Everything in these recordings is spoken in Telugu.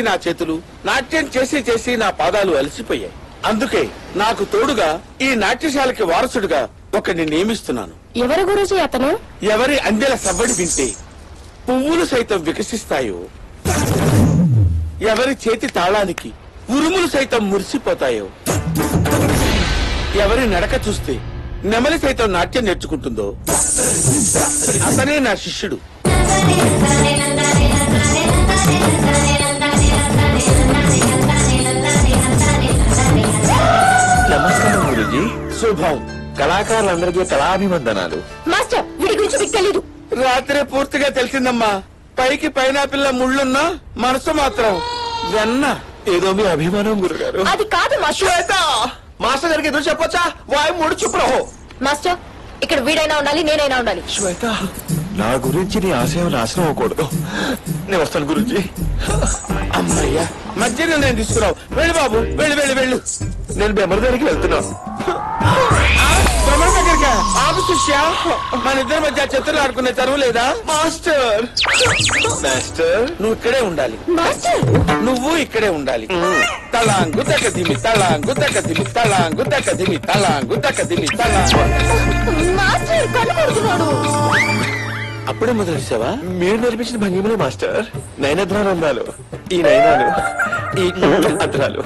నా చేతులు నాట్యం చేసి చేసి నా పాదాలు అలసిపోయాయి. అందుకే నాకు తోడుగా ఈ నాట్యశాలకి వారసుడిగా ఒకరిని నియమిస్తున్నాను. ఎవరు గురూజీ అతను? ఎవరి అందెల సవ్వడి వింటే పువ్వులు సైతం వికసిస్తాయో, ఎవరి చేతి తాళానికి ఉరుములు సైతం మురిసిపోతాయో, ఎవరి నడక చూస్తే నెమలి సైతం నాట్యం నేర్చుకుంటుందో అతనే నా శిష్యుడు. నమస్కారం గురుజీ. శుభం. కళాకారులందరికీ కళాభివందనాలు. మాస్టర్ వీడి గురించి మీకు తెలీదు. రాత్రే పూర్తిగా తెలిసిందమ్మా. పైకి పైనాపిల్ల ముళ్ళున్నా మనసు మాత్రం వెన్న. ఏదో మీ అభిమానం గురుగారు. అది కాదు మాస్టర్. మాస్టర్ గారికి ఎదురు చెప్పొచ్చా? వాయి మూడు చుప్రహో. మాస్టర్ ఇక్కడ వీడైనా ఉండాలి, నేనైనా ఉండాలి. శ్వేత, నా గురించి నీ ఆశయం నాశనం అవ్వకూడదు. నేను వస్తాను గురుజీ. అమ్మయ్యా, మధ్య నేను తీసుకురావు. వెళ్ళు బాబు, వెళ్ళు వెళ్ళు వెళ్ళు. నేను బెమర్ దగ్గరికి వెళ్తున్నాను. దగ్గరికా? ఆపు శిష్య, మన ఇద్దరి మధ్య చెత్తలు ఆడుకునే చదువు లేదా? మాస్టర్ మాస్టర్ నువ్వు ఇక్కడే ఉండాలి. మాస్టర్ నువ్వు ఇక్కడే ఉండాలి. తలాంగు తక్కదిమి తలాంగు తక్కదిమి తలాంగు తక్కదిమి తలాంగు తక్కదిమి తలాంగు. మాస్టర్ కన్ను కొడుతున్నాడు. అప్పుడే మొదలెట్టావా? మీరు నేర్పించిన భంగిమలే మాస్టర్. నయనద్రానందాలు, ఈ నయనాలు, ఈ అద్రాలు.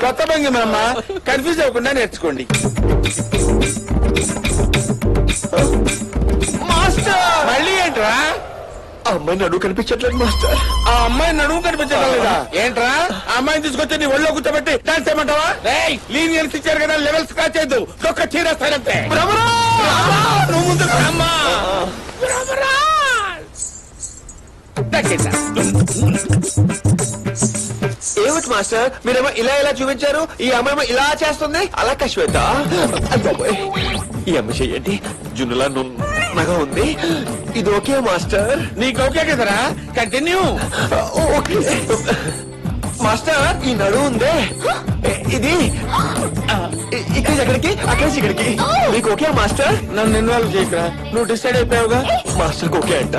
కొత్త భంగిమమ్మ, కన్ఫ్యూజ్ అవ్వకుండా నేర్చుకోండి. మాస్టర్ మళ్ళీ ఏంట్రా? ఆ అమ్మాయి నడువు కనిపించట్లేదు మాస్టర్. ఆ అమ్మాయి నడుము కనిపించడం లేదా? ఏంట్రా, ఆ అమ్మాయిని తీసుకొచ్చి నీ ఒళ్ళో కూర్చోబెట్టి డాన్స్ చేయమంటావా? లీనియన్స్ ఇచ్చారు కదా, లెవెల్స్ క్రాచ్ చేయద్దు. ఒక్క చీరేస్తానంతే. నువ్వు ముందు అమ్మా. ఏమిటి మాస్టర్, మీరేమో ఇలా ఇలా చూపించారు, ఈ అమ్మాయి ఇలా చేస్తుంది. అలా శ్వేత, అబ్బాయి ఈ అమ్మాయి చెయ్యండి. జున్నులా నున్నగా ఉంది. ఇది ఓకే మాస్టర్? నీకు ఓకే కదరా? కంటిన్యూ. Okay master. ఈ నడువు ఉందే, ఇది ఇక్కడి ఎక్కడికి, అక్కడి ఇక్కడికి. మీకు ఓకే మాస్టర్? నన్ను ఇన్వాల్వ్ చేయకరా, నువ్వు డిసైడ్ అయిపోయావుగా. మాస్టర్ ఓకే అంట.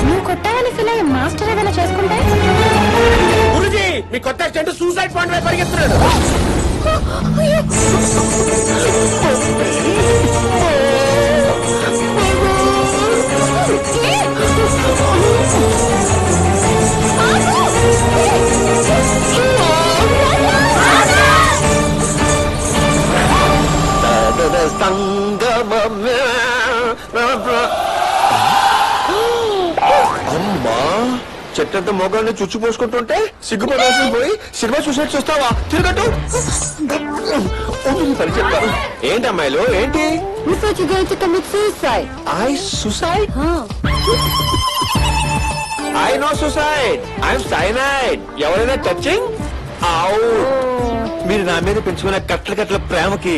నువ్వు కొట్టావని ఫీల్ అయ్యి మాస్టర్ ఏదైనా చేసుకుంటే? గురుజీ, మీ కొత్త అసిస్టెంట్ సూసైడ్ పాయింట్ వైపు పరిగెత్తున్నాడు. అమ్మా, చెట్టంత మొగాన్ని చుచ్చు పోసుకుంటుంటే సిగ్గుపడాల్సి పోయి సినిమా చూసేట్టు చూస్తావా? తిరగట్టు పని చెప్తాను. ఏంటి అమ్మాయిలు, ఏంటి? I suicide? I know suicide, I'm cyanide. ఎవరైనా టచింగ్? మీరు నా మీద పెంచుకున్న కట్ల కట్ల ప్రేమకి,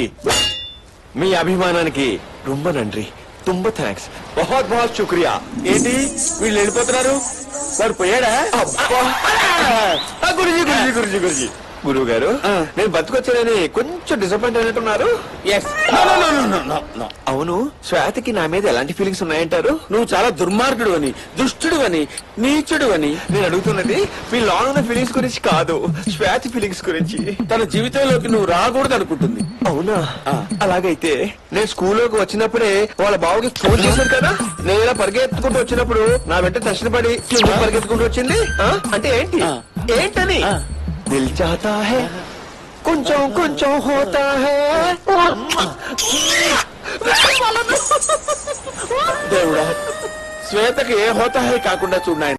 మీ అభిమానానికి రొంబ నండ్రి. తుంబ థ్యాంక్స్. బహుత్ బహుత్ శుక్రియా. ఏంటి వీళ్ళు వెళ్ళిపోతున్నారు? వాడు పోయాడా? గురుజీ గురుజీ గురుజీ గురుజీ గురువు గారు, నేను బతుకొచ్చానని కొంచెం డిసప్పాయింట్ అయినట్టున్నారు. అవును, శ్వేతకి నా మీద ఎలాంటి ఫీలింగ్స్ ఉన్నాయంటారు? నువ్వు చాలా దుర్మార్గుడు అని, దుష్టుడు అని, నీచుడు అని. నేను అడుగుతున్నది మీ లాంగ్ ఉన్న ఫీలింగ్స్ గురించి కాదు, శ్వేత ఫీలింగ్స్ గురించి. తన జీవితంలోకి నువ్వు రాకూడదు అనుకుంటుంది. అవునా? అలాగైతే నేను స్కూల్లోకి వచ్చినప్పుడే వాళ్ళ బావకి ఫోన్ చేశారు కదా. నేను ఇలా పరిగెత్తుకుంటూ వచ్చినప్పుడు నా వెంట దర్శన పడి పరిగెత్తుకుంటూ వచ్చింది. అంటే ఏంటి? ఏంటని? దిల్ చాతా హై కొంచెం కొంచెం హోతా హై. దేవుడా, శ్వేతకి ఏ హోతా హై కాకుండా చూడాయి.